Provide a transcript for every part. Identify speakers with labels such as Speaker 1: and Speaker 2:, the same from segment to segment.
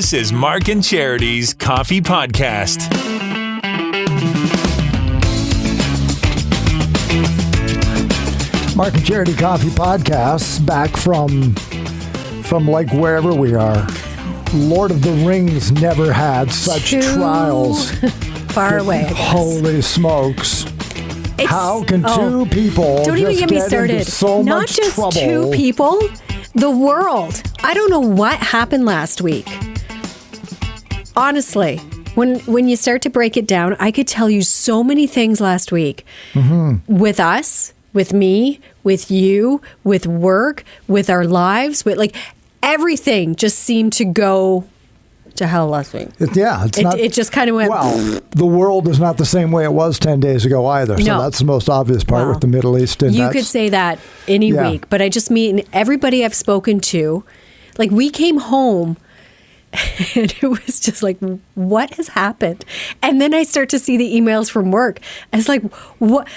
Speaker 1: This is Mark and Charity's Coffee Podcast.
Speaker 2: Mark and Charity Coffee Podcast, back from like wherever we are. Lord of the Rings never had such trials.
Speaker 3: Far away.
Speaker 2: Holy smokes. How can two people
Speaker 3: don't even get me started.
Speaker 2: Into so
Speaker 3: Not
Speaker 2: much
Speaker 3: just
Speaker 2: trouble?
Speaker 3: two people, the world. I don't know what happened last week. Honestly, when you start to break it down, I could tell you so many things last week. With us, with me, with you, with work, with our lives, with like everything just seemed to go to hell last week.
Speaker 2: It
Speaker 3: just kind of went.
Speaker 2: Well, the world is not the same way it was 10 days ago either. So that's the most obvious part with the Middle East. And
Speaker 3: you could say that any week, but I just mean everybody I've spoken to, like we came home and it was just like, what has happened? And then I start to see the emails from work. It's like, what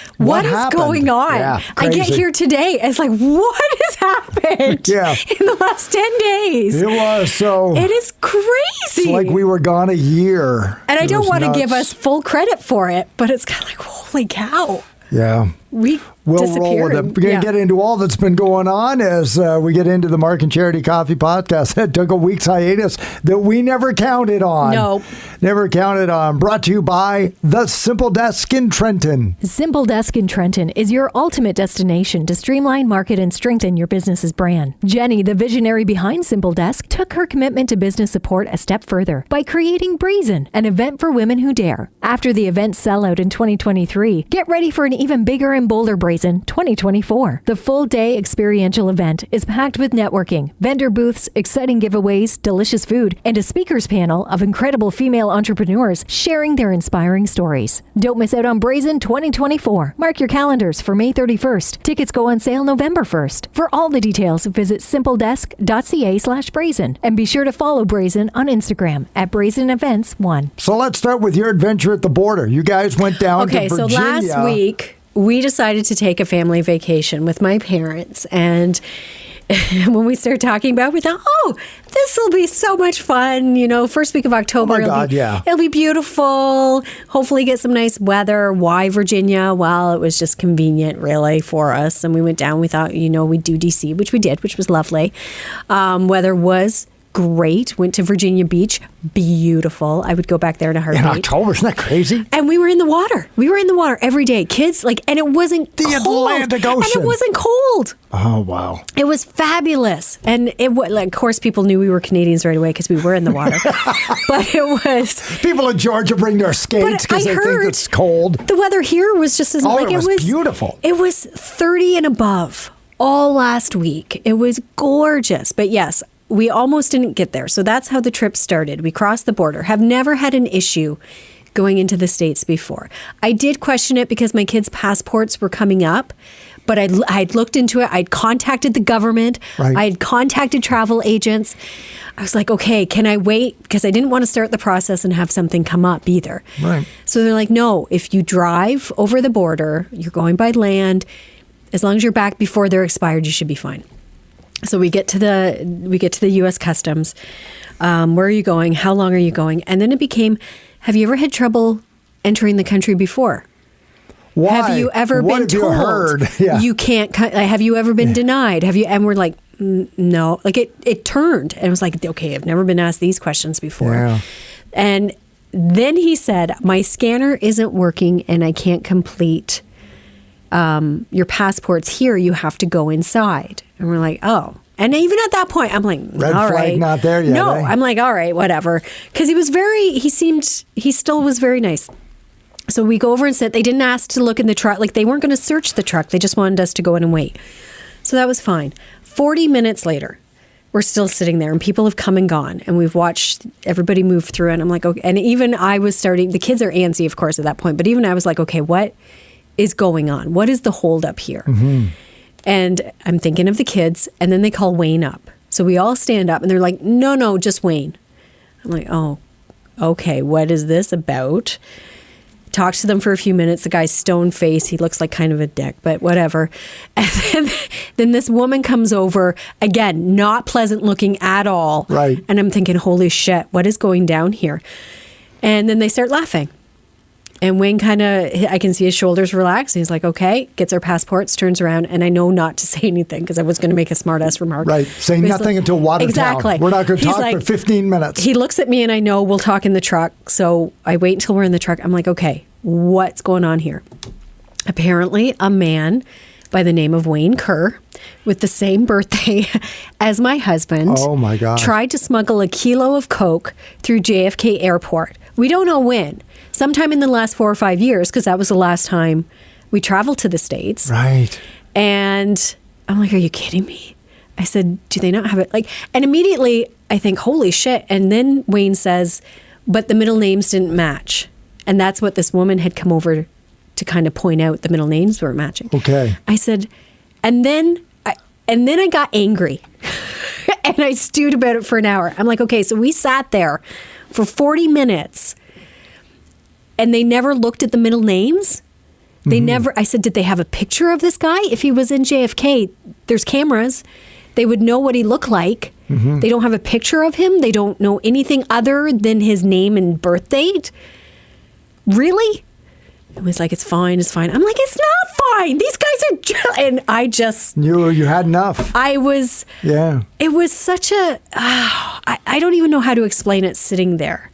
Speaker 3: is going on?
Speaker 2: Yeah,
Speaker 3: I get here today. It's like, what has happened in the last 10 days?
Speaker 2: It was so.
Speaker 3: It is crazy.
Speaker 2: It's like we were gone a year.
Speaker 3: And I don't want to give us full credit for it, but it's kind of like, holy cow.
Speaker 2: Yeah.
Speaker 3: We'll
Speaker 2: roll with it. We're going to get into all that's been going on as we get into the Mark and Charity Coffee Podcast. It took a week's hiatus that we never counted on.
Speaker 3: No.
Speaker 2: Never counted on. Brought to you by the Simple Desk in Trenton.
Speaker 4: Simple Desk in Trenton is your ultimate destination to streamline, market, and strengthen your business's brand. Jenny, the visionary behind Simple Desk, took her commitment to business support a step further by creating Brazen, an event for women who dare. After the event's sellout in 2023, get ready for an even bigger and bolder Brazen 2024. The full-day experiential event is packed with networking, vendor booths, exciting giveaways, delicious food, and a speakers panel of incredible female entrepreneurs sharing their inspiring stories. Don't miss out on Brazen 2024. Mark your calendars for May 31st. Tickets go on sale November 1st. For all the details, visit simpledesk.ca/brazen. And be sure to follow Brazen on Instagram at Brazen Events 1.
Speaker 2: So let's start with your adventure at the border. You guys went down to Virginia.
Speaker 3: Okay, so last week, we decided to take a family vacation with my parents. And when we started talking about it, we thought, this will be so much fun. You know, first week of October. It'll be beautiful. Hopefully get some nice weather. Why Virginia? Well, it was just convenient, really, for us. And we went down. We thought, we'd do DC, which we did, which was lovely. Weather was great. Went to Virginia Beach. Beautiful. I would go back there in a heartbeat.
Speaker 2: In October, isn't that crazy?
Speaker 3: And we were in the water. We were in the water every day. Kids, and it wasn't
Speaker 2: the
Speaker 3: cold.
Speaker 2: Atlantic Ocean.
Speaker 3: And it wasn't cold.
Speaker 2: Oh, wow.
Speaker 3: It was fabulous. And of course, people knew we were Canadians right away because we were in the water. But it was...
Speaker 2: People in Georgia bring their skates because they think it's cold.
Speaker 3: The weather here was just as...
Speaker 2: it was beautiful.
Speaker 3: It was 30 and above all last week. It was gorgeous. But yes, we almost didn't get there. So that's how the trip started. We crossed the border. Have never had an issue going into the States before. I did question it because my kids' passports were coming up, but I'd looked into it. I'd contacted the government.
Speaker 2: Right.
Speaker 3: I had contacted travel agents. I was like, okay, can I wait? Because I didn't want to start the process and have something come up either.
Speaker 2: Right.
Speaker 3: So they're like, no, if you drive over the border, you're going by land, as long as you're back before they're expired, you should be fine. So we get to the U.S. Customs. Where are you going? How long are you going? And then it became, have you ever had trouble entering the country before?
Speaker 2: Why?
Speaker 3: Have you ever been told you can't? Have you ever been denied? Have you? And we're like, no. Like it turned, and it was like, okay, I've never been asked these questions before.
Speaker 2: Yeah.
Speaker 3: And then he said, my scanner isn't working, and I can't complete your passports here. You have to go inside. And we're like, oh. And even at that point, I'm like,
Speaker 2: red
Speaker 3: all
Speaker 2: flag
Speaker 3: right.
Speaker 2: Not there yet.
Speaker 3: No, I'm like, all right, whatever. Because he still was very nice. So we go over and sit. They didn't ask to look in the truck. Like, they weren't going to search the truck. They just wanted us to go in and wait. So that was fine. 40 minutes later, we're still sitting there, and people have come and gone. And we've watched everybody move through. And I'm like, okay. And even I was starting, the kids are antsy, of course, at that point. But even I was like, okay, what is going on? What is the holdup here? Mm-hmm. And I'm thinking of the kids, and then they call Wayne up. So we all stand up, and they're like, no, just Wayne. I'm like, oh, okay, what is this about? talks to them for a few minutes. The guy's stone face. He looks like kind of a dick, but whatever. And then this woman comes over, again, not pleasant looking at all.
Speaker 2: Right.
Speaker 3: And I'm thinking, holy shit, what is going down here? And then they start laughing. And Wayne I can see his shoulders relax. He's like, okay, gets our passports, turns around, and I know not to say anything because I was going to make a smart-ass remark.
Speaker 2: Right. Say nothing until Watertown.
Speaker 3: Exactly.
Speaker 2: We're not going to talk for 15 minutes.
Speaker 3: He looks at me and I know we'll talk in the truck. So I wait until we're in the truck. I'm like, okay, what's going on here? Apparently, a man by the name of Wayne Kerr, with the same birthday as my husband,
Speaker 2: oh my God,
Speaker 3: tried to smuggle a kilo of coke through JFK Airport. We don't know when. Sometime in the last 4 or 5 years, because that was the last time we traveled to the States.
Speaker 2: Right.
Speaker 3: And I'm like, are you kidding me? I said, do they not have it? And immediately I think, holy shit. And then Wayne says, but the middle names didn't match. And that's what this woman had come over to kind of point out. The middle names weren't matching.
Speaker 2: Okay.
Speaker 3: I said, and then I got angry and I stewed about it for an hour. I'm like, okay, so we sat there for 40 minutes and they never looked at the middle names. They never, I said, did they have a picture of this guy? If he was in JFK, there's cameras. They would know what he looked like. They don't have a picture of him. They don't know anything other than his name and birth date. Really? It was like, it's fine, it's fine. I'm like, it's not fine. These guys are, and I just... You
Speaker 2: had enough.
Speaker 3: I was...
Speaker 2: Yeah.
Speaker 3: It was such a... I don't even know how to explain it sitting there.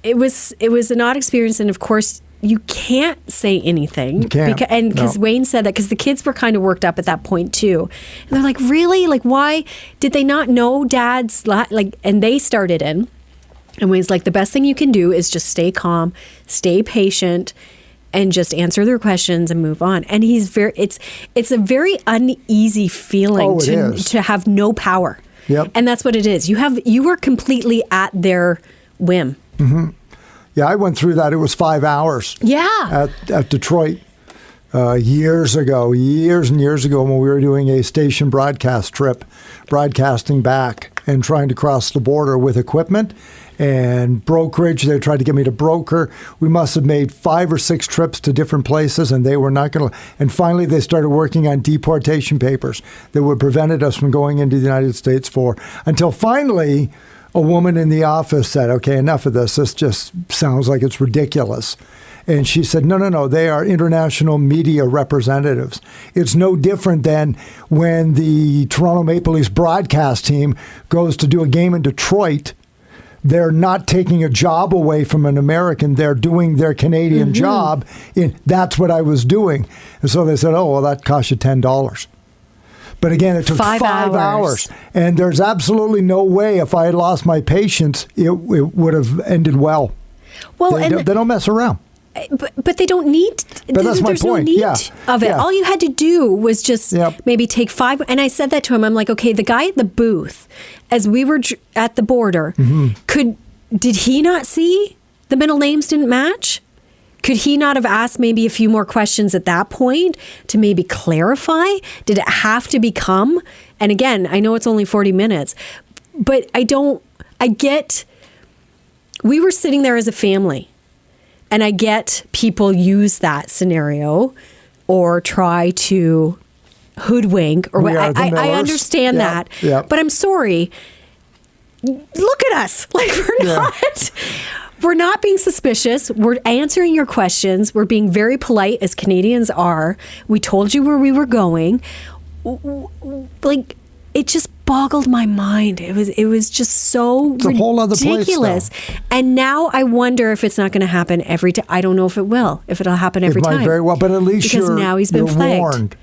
Speaker 3: It was an odd experience, and of course, you can't say anything.
Speaker 2: You can't.
Speaker 3: Because Wayne said that, because the kids were kind of worked up at that point too. And they're like, really? Like, why did they not know Dad's... And they started in. And Wayne's like, the best thing you can do is just stay calm, stay patient, and just answer their questions and move on. And he's it's a very uneasy feeling to have no power.
Speaker 2: Yep.
Speaker 3: And that's what it is. You are completely at their whim.
Speaker 2: Mm-hmm. Yeah, I went through that. It was 5 hours.
Speaker 3: Yeah.
Speaker 2: At Detroit years and years ago when we were doing a station broadcast trip, broadcasting back and trying to cross the border with equipment and brokerage. They tried to get me to broker. We must have made 5 or 6 trips to different places, and they were not going to. And finally, they started working on deportation papers that would prevented us from going into the United States until finally a woman in the office said, okay, enough of this. This just sounds like it's ridiculous. And she said, no, they are international media representatives. It's no different than when the Toronto Maple Leafs broadcast team goes to do a game in Detroit. They're not taking a job away from an American. They're doing their Canadian job. That's what I was doing. And so they said, oh, well, that cost you $10. But again, it took 5 hours. And there's absolutely no way if I had lost my patience, it would have ended well. Well, they don't mess around.
Speaker 3: But they don't need.
Speaker 2: But that's my point.
Speaker 3: No need of it. Yeah. All you had to do was just maybe take 5. And I said that to him. I'm like, okay, the guy at the booth, as we were at the border, did he not see the middle names didn't match? Could he not have asked maybe a few more questions at that point to maybe clarify? Did it have to become? And again, I know it's only 40 minutes, but we were sitting there as a family. And I get people use that scenario or try to hoodwink or I understand that. Yep. But I'm sorry. Look at us. Like we're not being suspicious. We're answering your questions. We're being very polite as Canadians are. We told you where we were going. Like it just boggled my mind. It was just so ridiculous.
Speaker 2: A whole other place,
Speaker 3: and now I wonder if it's not going to happen every time. I don't know if it will. If it'll happen every time.
Speaker 2: It might very well, but at least
Speaker 3: because now he's been flagged.
Speaker 2: Warned.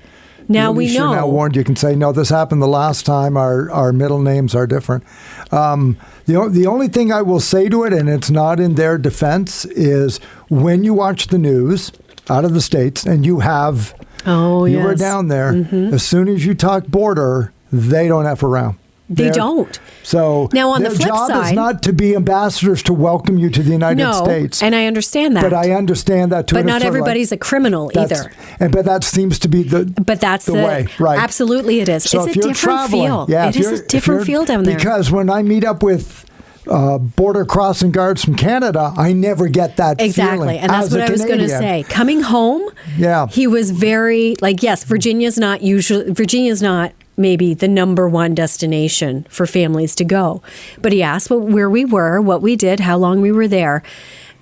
Speaker 3: Now we know.
Speaker 2: You're now warned. You can say, no, this happened the last time. Our middle names are different. The only thing I will say to it, and it's not in their defense, is when you watch the news out of the States and you were down there, as soon as you talk border, they don't F around.
Speaker 3: They don't.
Speaker 2: So
Speaker 3: now on the flip
Speaker 2: job
Speaker 3: side,
Speaker 2: is not to be ambassadors to welcome you to the United States.
Speaker 3: And I understand that.
Speaker 2: But I understand that too.
Speaker 3: But not everybody's a criminal either.
Speaker 2: But that seems to be the way. Right.
Speaker 3: Absolutely it is.
Speaker 2: So
Speaker 3: it's a different feel.
Speaker 2: Yeah,
Speaker 3: it is a different feel down there.
Speaker 2: Because when I meet up with border crossing guards from Canada, I never get that
Speaker 3: Exactly.
Speaker 2: feeling.
Speaker 3: And that's what I was going to say. Coming home, he was very, like, yes, Virginia's not maybe the number one destination for families to go. But he asked where we were, what we did, how long we were there.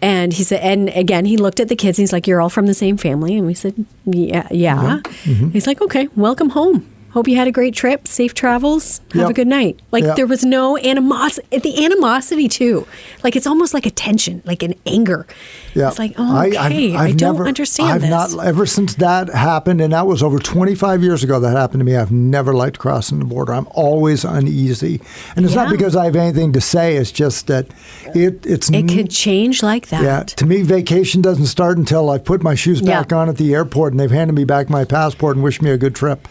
Speaker 3: And he said, and again, he looked at the kids and he's like, you're all from the same family. And we said, yeah. Mm-hmm. He's like, okay, welcome home. Hope you had a great trip. Safe travels. Have a good night. Like there was no animosity. The animosity too. Like it's almost like a tension, like an anger. Yeah. It's like, oh, okay. I don't understand this.
Speaker 2: Not ever since that happened, and that was over 25 years ago that happened to me. I've never liked crossing the border. I'm always uneasy, and it's not because I have anything to say. It's just that it
Speaker 3: could change like that.
Speaker 2: Yeah. To me, vacation doesn't start until I put my shoes back on at the airport, and they've handed me back my passport and wished me a good trip.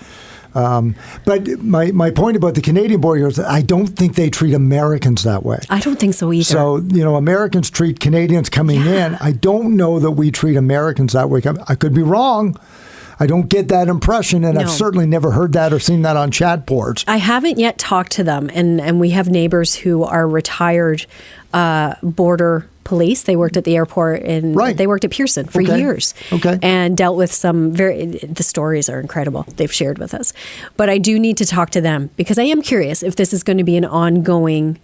Speaker 2: But my point about the Canadian border is that I don't think they treat Americans that way.
Speaker 3: I don't think so either.
Speaker 2: So, Americans treat Canadians coming in. I don't know that we treat Americans that way. I could be wrong. I don't get that impression, and I've certainly never heard that or seen that on chat boards.
Speaker 3: I haven't yet talked to them, and we have neighbors who are retired border police. They worked at the airport and they worked at Pearson for years and dealt with some the stories are incredible they've shared with us. But I do need to talk to them because I am curious if this is going to be an ongoing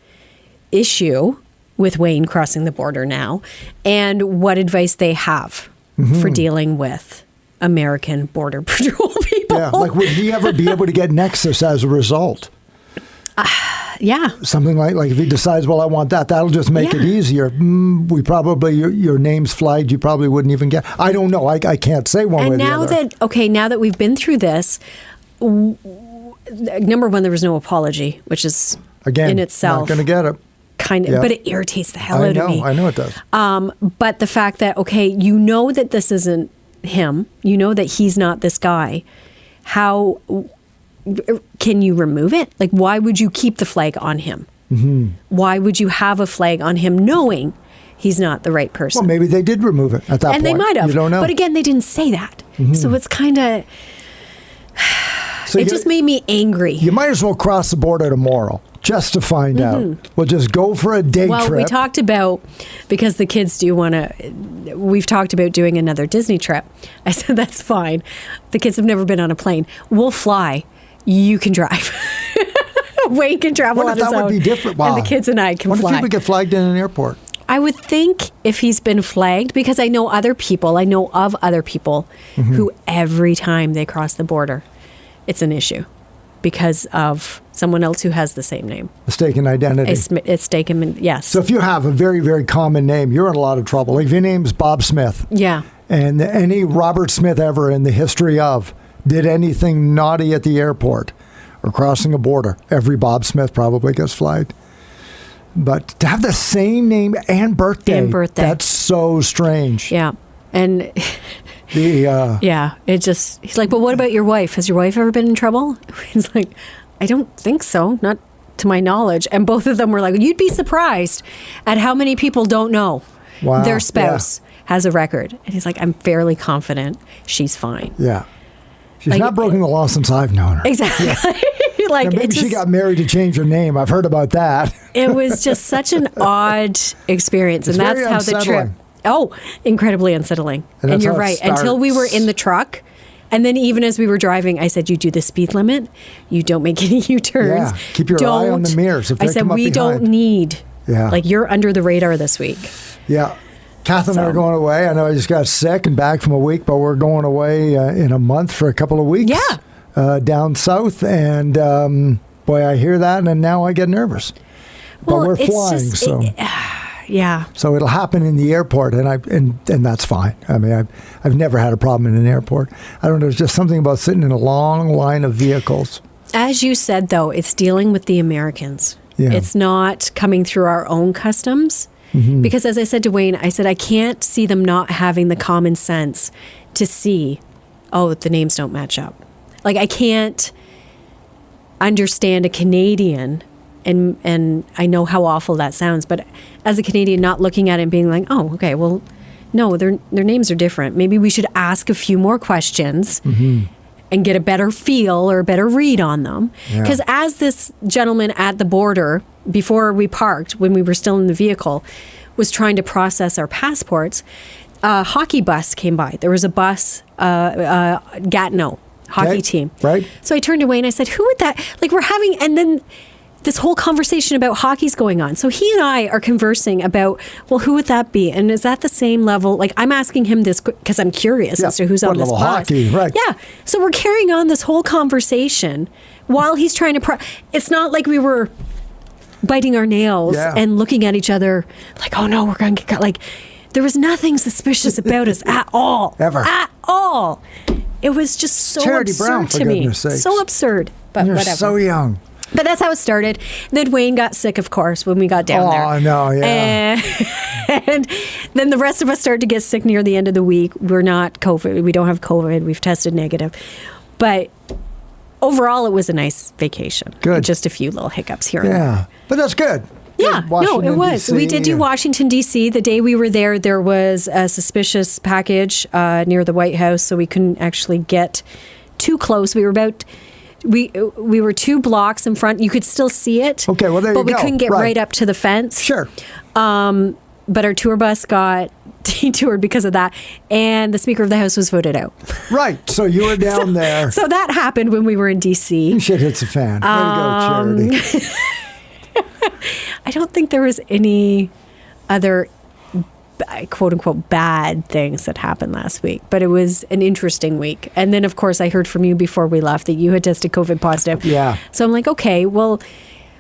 Speaker 3: issue with Wayne crossing the border now and what advice they have for dealing with American Border Patrol people.
Speaker 2: Yeah, like would he ever be able to get Nexus as a result? Something like if he decides, well, I want that'll just make it easier. We probably, your name's flagged, you probably wouldn't even get. I don't know. I can't say one way or the other.
Speaker 3: Now that we've been through this, number one, there was no apology, which is in itself.
Speaker 2: Not going to get it.
Speaker 3: But it irritates the hell out of me.
Speaker 2: I know it does.
Speaker 3: But the fact that, that this isn't him, that he's not this guy, how can you remove it? Like, why would you keep the flag on him? Mm-hmm. Why would you have a flag on him knowing he's not the right person?
Speaker 2: Well, maybe they did remove it at that point.
Speaker 3: And they might have.
Speaker 2: You don't know.
Speaker 3: But again, they didn't say that. Mm-hmm. So it's kind of... it just made me angry.
Speaker 2: You might as well cross the border tomorrow just to find out. We'll just go for a day trip.
Speaker 3: Well, we talked about, because the kids do want to, we've talked about doing another Disney trip. I said, that's fine. The kids have never been on a plane. We'll fly. You can drive. Wayne can travel on his own.
Speaker 2: That would be different. Wow.
Speaker 3: And the kids and I can fly.
Speaker 2: What if people get flagged in an airport?
Speaker 3: I would think if he's been flagged, because I know of other people who every time they cross the border, it's an issue because of someone else who has the same name.
Speaker 2: Mistaken identity.
Speaker 3: It's taken, yes.
Speaker 2: So if you have a very, very common name, you're in a lot of trouble. Like if your name's Bob Smith.
Speaker 3: Yeah.
Speaker 2: And any Robert Smith ever in the history of did anything naughty at the airport or crossing a border, every Bob Smith probably gets flagged. But to have the same name and birthday, that's so strange.
Speaker 3: Yeah. And he's like, but what about your wife? Has your wife ever been in trouble? He's like, I don't think so, not to my knowledge. And both of them were like, you'd be surprised at how many people don't know their spouse has a record. And he's like, I'm fairly confident she's fine.
Speaker 2: Yeah. She's not broken the law since I've known her.
Speaker 3: Exactly.
Speaker 2: Like maybe she got married to change her name. I've heard about that.
Speaker 3: It was just such an odd experience. And that's how the trip... Oh, incredibly unsettling. And you're right. Until we were in the truck, and then even as we were driving, I said, you do the speed limit. You don't make any U-turns.
Speaker 2: Yeah. Keep your eye on the mirrors.
Speaker 3: I said, we don't need... Like, you're under the radar this week.
Speaker 2: Yeah. Kath and I are going away. I know I just got sick and back from a week, but we're going away in a month for a couple of weeks.
Speaker 3: Yeah.
Speaker 2: Down south. And, boy, I hear that, and now I get nervous. But we're flying, so...
Speaker 3: Yeah.
Speaker 2: So it'll happen in the airport, and that's fine. I mean, I've never had a problem in an airport. I don't know. There's just something about sitting in a long line of vehicles.
Speaker 3: As you said, though, it's dealing with the Americans.
Speaker 2: Yeah.
Speaker 3: It's not coming through our own customs. Mm-hmm. Because as I said to Wayne, I said, I can't see them not having the common sense to see, the names don't match up. Like, I can't understand a Canadian, and I know how awful that sounds, but as a Canadian, not looking at it and being like, oh, okay, well, no, their names are different. Maybe we should ask a few more questions and get a better feel or a better read on them. Because as this gentleman at the border, before we parked, when we were still in the vehicle, was trying to process our passports, a hockey bus came by. There was a bus, Gatineau hockey team.
Speaker 2: Right.
Speaker 3: So I turned to Wayne, I said, who would that, like we're having, and then this whole conversation about hockey's going on. So he and I are conversing about, well, who would that be? And is that the same level? Like I'm asking him this because I'm curious as to who's on this bus.
Speaker 2: Hockey, right.
Speaker 3: Yeah. So we're carrying on this whole conversation while he's trying to, it's not like we were biting our nails and looking at each other like, oh no, we're going to get, like, there was nothing suspicious about us at all.
Speaker 2: Ever.
Speaker 3: At all. It was just so
Speaker 2: Charity
Speaker 3: absurd
Speaker 2: Brown, for
Speaker 3: to me.
Speaker 2: goodness sakes.
Speaker 3: So absurd. But
Speaker 2: You're
Speaker 3: whatever.
Speaker 2: so young.
Speaker 3: But that's how it started. Then Wayne got sick, of course, when we got down there.
Speaker 2: Oh, no, yeah.
Speaker 3: And then the rest of us started to get sick near the end of the week. We're not COVID. We don't have COVID. We've tested negative. But overall, it was a nice vacation.
Speaker 2: Good.
Speaker 3: Just a few little hiccups here and there.
Speaker 2: Yeah. But that's good.
Speaker 3: Yeah, no, it was.
Speaker 2: DC,
Speaker 3: We did do Washington, D.C. The day we were there was a suspicious package near the White House, so we couldn't actually get too close. We were about... We were 2 blocks in front. You could still see it.
Speaker 2: Okay, well, there you go.
Speaker 3: But we couldn't get right up to the fence.
Speaker 2: Sure.
Speaker 3: But our tour bus got detoured because of that. And the Speaker of the House was voted out.
Speaker 2: Right. So you were down there.
Speaker 3: So that happened when we were in D.C.
Speaker 2: Shit hits the fan. Way to go, Charity.
Speaker 3: I don't think there was any other quote unquote bad things that happened last week, but it was an interesting week. And then of course I heard from you before we left that you had tested COVID positive.
Speaker 2: Yeah.
Speaker 3: So I'm like, okay, well,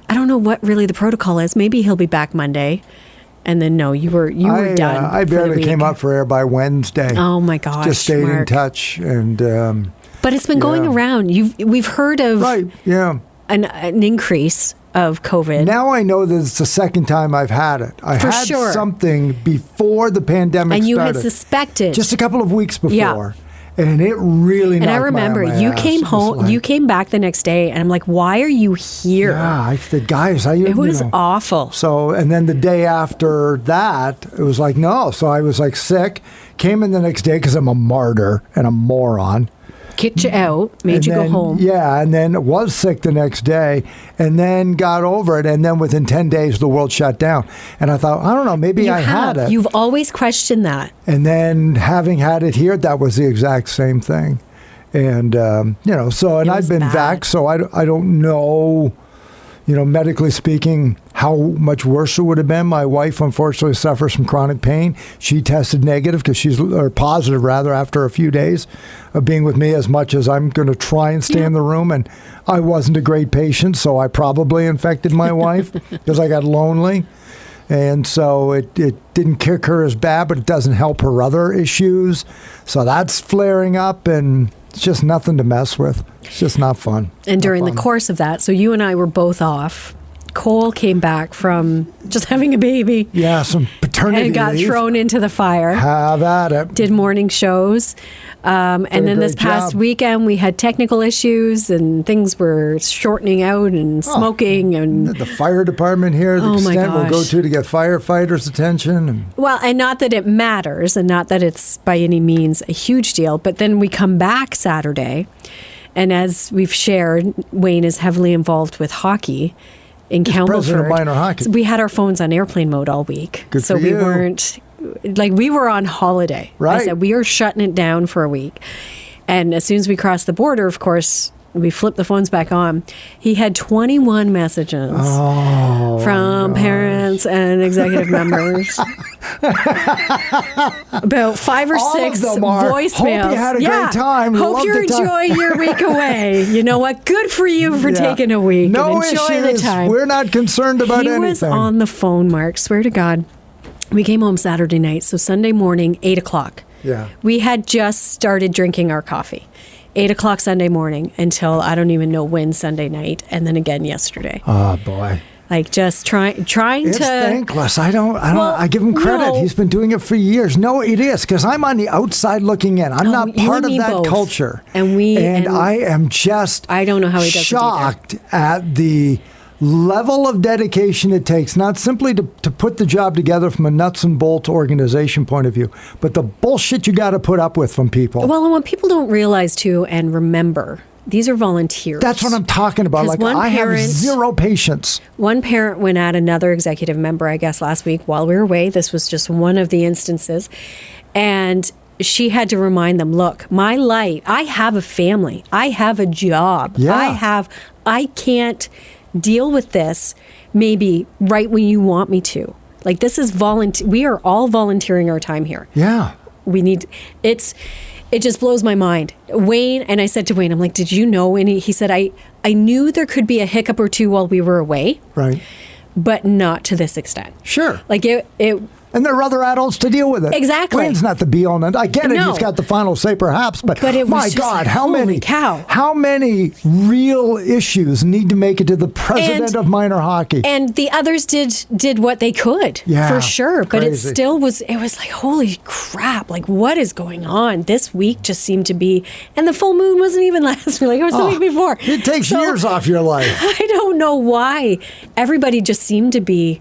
Speaker 3: I don't know what really the protocol is. Maybe he'll be back Monday. And then no, you were done.
Speaker 2: I barely came up for air by Wednesday.
Speaker 3: Oh my gosh.
Speaker 2: Just stayed in
Speaker 3: Mark.
Speaker 2: touch and
Speaker 3: But it's been going around. We've heard of an increase of COVID.
Speaker 2: Now I know that it's the second time I've had it. I had something before the pandemic started.
Speaker 3: And you had suspected.
Speaker 2: Just a couple of weeks before.
Speaker 3: Yeah.
Speaker 2: And it really knocked
Speaker 3: And I remember you came home, you came back the next day, and I'm like, why are you here?
Speaker 2: Yeah, I said, guys,
Speaker 3: it was awful.
Speaker 2: So, and then the day after that, it was like, no. So I was like sick, came in the next day because I'm a martyr and a moron.
Speaker 3: Kicked you out, made you go home.
Speaker 2: Yeah, and then was sick the next day, and then got over it, and then within 10 days, the world shut down. And I thought, I don't know, maybe I had it.
Speaker 3: You've always questioned that.
Speaker 2: And then having had it here, that was the exact same thing. And, so, and I've been vaxxed, so I don't know, medically speaking, how much worse it would have been. My wife, unfortunately, suffers from chronic pain. She tested negative or positive rather, after a few days of being with me, as much as I'm going to try and stay in the room. And I wasn't a great patient, so I probably infected my wife because I got lonely. And so it didn't kick her as bad, but it doesn't help her other issues. So that's flaring up, and it's just nothing to mess with. It's just not fun.
Speaker 3: And during the course of that, so you and I were both off. Cole came back from just having a baby.
Speaker 2: Yeah, some paternity
Speaker 3: and got
Speaker 2: leave.
Speaker 3: Thrown into the fire.
Speaker 2: Have at it.
Speaker 3: Did morning shows. And then this past weekend, we had technical issues and things were shortening out and smoking. And
Speaker 2: the fire department here, the extent we'll go to get firefighters' attention.
Speaker 3: Well, and not that it matters and not that it's by any means a huge deal, but then we come back Saturday. And as we've shared, Wayne is heavily involved with hockey in Campbellford.
Speaker 2: President of minor hockey.
Speaker 3: So we had our phones on airplane mode all week.
Speaker 2: Good
Speaker 3: so
Speaker 2: for
Speaker 3: we
Speaker 2: you.
Speaker 3: weren't, we were on holiday.
Speaker 2: Right.
Speaker 3: I said, we are shutting it down for a week. And as soon as we crossed the border, of course, we flipped the phones back on. He had 21 messages from parents and executive members. About 5 or 6 voicemails.
Speaker 2: Hope you had a great time.
Speaker 3: Hope you're enjoying your week away. You know what? Good for you for taking a week.
Speaker 2: No
Speaker 3: and enjoy
Speaker 2: issues.
Speaker 3: The time.
Speaker 2: We're not concerned about anything.
Speaker 3: He was on the phone, Mark. Swear to God. We came home Saturday night, so Sunday morning, 8 o'clock.
Speaker 2: Yeah.
Speaker 3: We had just started drinking our coffee. 8 o'clock Sunday morning until I don't even know when Sunday night, and then again yesterday.
Speaker 2: Oh boy!
Speaker 3: Like just trying
Speaker 2: it's
Speaker 3: to.
Speaker 2: Thankless. I give him credit.
Speaker 3: No.
Speaker 2: He's been doing it for years. No, it is because I'm on the outside looking in. I'm not part of that culture,
Speaker 3: and
Speaker 2: I am just.
Speaker 3: I don't know how he does
Speaker 2: shocked at the level of dedication it takes, not simply to put the job together from a nuts and bolts organization point of view, but the bullshit you got to put up with from people.
Speaker 3: Well, and what people don't realize too and remember, these are volunteers.
Speaker 2: That's what I'm talking about. Like, I have zero patience.
Speaker 3: One parent went at another executive member, I guess, last week while we were away. This was just one of the instances. And she had to remind them, look, my life, I have a family. I have a job.
Speaker 2: Yeah.
Speaker 3: I can't deal with this maybe right when you want me to. Like, this is we are all volunteering our time here.
Speaker 2: Yeah.
Speaker 3: It just blows my mind. Wayne, and I said to Wayne, I'm like, did you know? And he said, I knew there could be a hiccup or two while we were away.
Speaker 2: Right.
Speaker 3: But not to this extent.
Speaker 2: Sure.
Speaker 3: Like
Speaker 2: and there are other adults to deal with it.
Speaker 3: Exactly.
Speaker 2: Wayne's not the be-all and end. I get it.
Speaker 3: No.
Speaker 2: He's got the final say, perhaps. But
Speaker 3: it was
Speaker 2: my
Speaker 3: just
Speaker 2: God,
Speaker 3: like,
Speaker 2: how
Speaker 3: cow.
Speaker 2: many real issues need to make it to the president of minor hockey?
Speaker 3: And the others did what they could, for sure. But it still was. It was like, holy crap! Like, what is going on? This week just seemed to be, and the full moon wasn't even last week. Like, it was the week before.
Speaker 2: It takes years off your life.
Speaker 3: I don't know why everybody just seemed to be.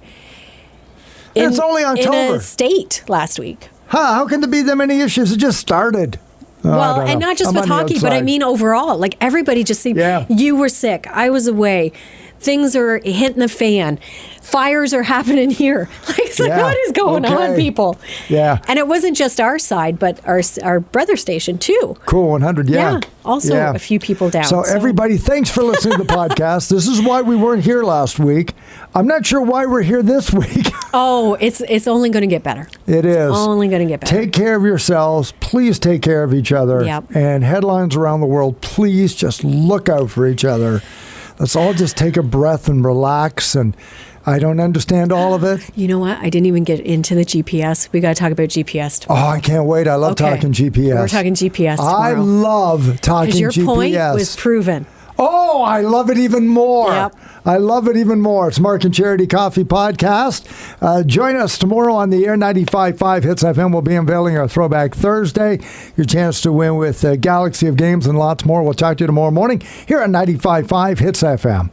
Speaker 2: It's only October.
Speaker 3: In a state last week.
Speaker 2: How can there be that many issues? It just started.
Speaker 3: Well, and not just with hockey, but I mean overall. Like, everybody just seemed...
Speaker 2: Yeah.
Speaker 3: You were sick. I was away. Things are hitting the fan. Fires are happening here. Like, it's like, what is going on, people?
Speaker 2: Yeah.
Speaker 3: And it wasn't just our side, but our brother station, too.
Speaker 2: Cool 100, yeah.
Speaker 3: Also, a few people down.
Speaker 2: So everybody, thanks for listening to the podcast. This is why we weren't here last week. I'm not sure why we're here this week.
Speaker 3: It's only going to get better.
Speaker 2: It is.
Speaker 3: It's only going to get better.
Speaker 2: Take care of yourselves. Please take care of each other.
Speaker 3: Yep.
Speaker 2: And headlines around the world, please just look out for each other. Let's all just take a breath and relax. And I don't understand all of it.
Speaker 3: You know what? I didn't even get into the GPS. We got to talk about GPS tomorrow.
Speaker 2: Oh, I can't wait. I love talking GPS.
Speaker 3: We're talking GPS tomorrow.
Speaker 2: I love talking GPS.
Speaker 3: Because your point was proven.
Speaker 2: Oh, I love it even more.
Speaker 3: Yep.
Speaker 2: I love it even more. It's Mark and Charity Coffee Podcast. Join us tomorrow on the air. 95.5 Hits FM will be unveiling our Throwback Thursday. Your chance to win with a galaxy of games and lots more. We'll talk to you tomorrow morning here on 95.5 Hits FM.